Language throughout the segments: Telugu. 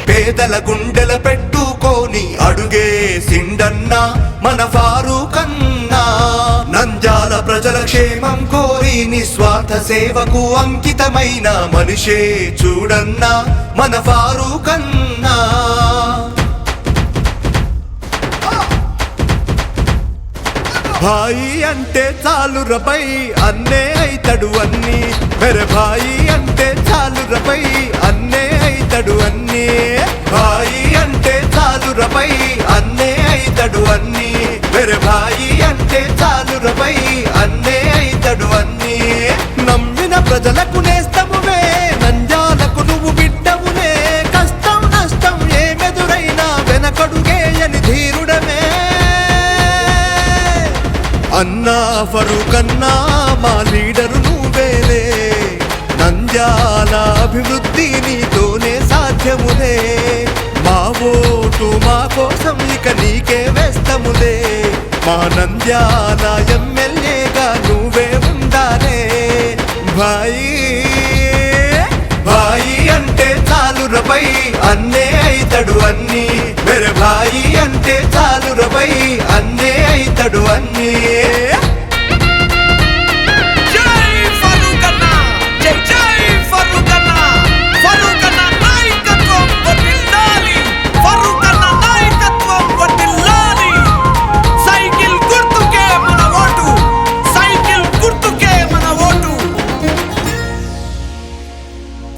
పేదల గుండెల పెట్టుకొని అడుగేసిండన్నా మన ఫారూక్ అన్నా. నంద్యాల ప్రజల క్షేమం కోరి నిస్వార్థ సేవకు అంకితమైన మనిషే చూడన్నా మన ఫారూక్ అన్నా. భాయి అంటే చాలు రబై అన్నే అయితడు అన్ని, మెరే భాయి అంటే చాలు రబై అన్నే అయితడు అన్ని. భాయి అంటే చాలు రబై అన్నే అయితడు అన్ని, మెరే భాయి అంటే చాలు రబై అన్నే అయితడు అన్ని. నమ్మిన ప్రజలకు నేస్తమువే, నంద్యాలకు నువ్వు బిడ్డవులే. కష్టం నష్టం ఏమెదురైనా వెనకడుగేయని ధీరుడమే అన్నా ఫరూక్ అన్నా. మా లీడరు నువ్వేలే, నంద్యాల అభివృద్ధి నీతోనే సాధ్యములే. మా ఓటు మా కోసం ఇక నీకే వేస్తములే. మా నంద్యాల ఎమ్మెల్యేగా నువ్వే ఉండాలే. భాయి భాయి అంటే చాలు రబై అన్నే అయితడు అన్ని, మెరే భాయి అంటే చాలు రబై అన్నే అయితడు అన్ని.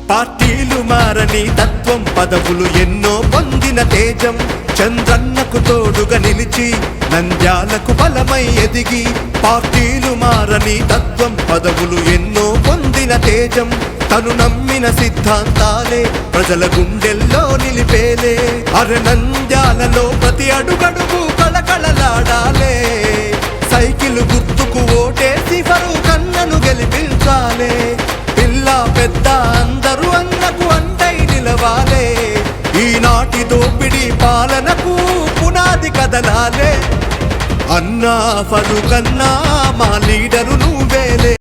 పార్టీలు మారని తత్వం, పదవులు ఎన్నో పొందిన తేజం. చంద్రన్నకు తోడుగా నిలిచి నంద్యాలకు బలమై ఎదిగి. పార్టీలు మారని తత్వం, పదవులు ఎన్నో పొందిన తేజం. తను నమ్మిన సిద్ధాంతాలే ప్రజల గుండెల్లో నిలిపేలే. అరె నంద్యాలలో ప్రతి అడుగడుగు కళకళలాడాలే. సైకిల్ గుర్తుకు ఓటేసి ఫరూక్ అన్నను గెలిపించాలే. పిల్ల పెద్ద అందరూ అన్నకు అంటై నిలవాలే. ఈనాటి దోపిడీ పాలనకు పునాది కదలాలే. అన్నా ఫరూక్ అన్నా మా లీడరు నువ్వేలే.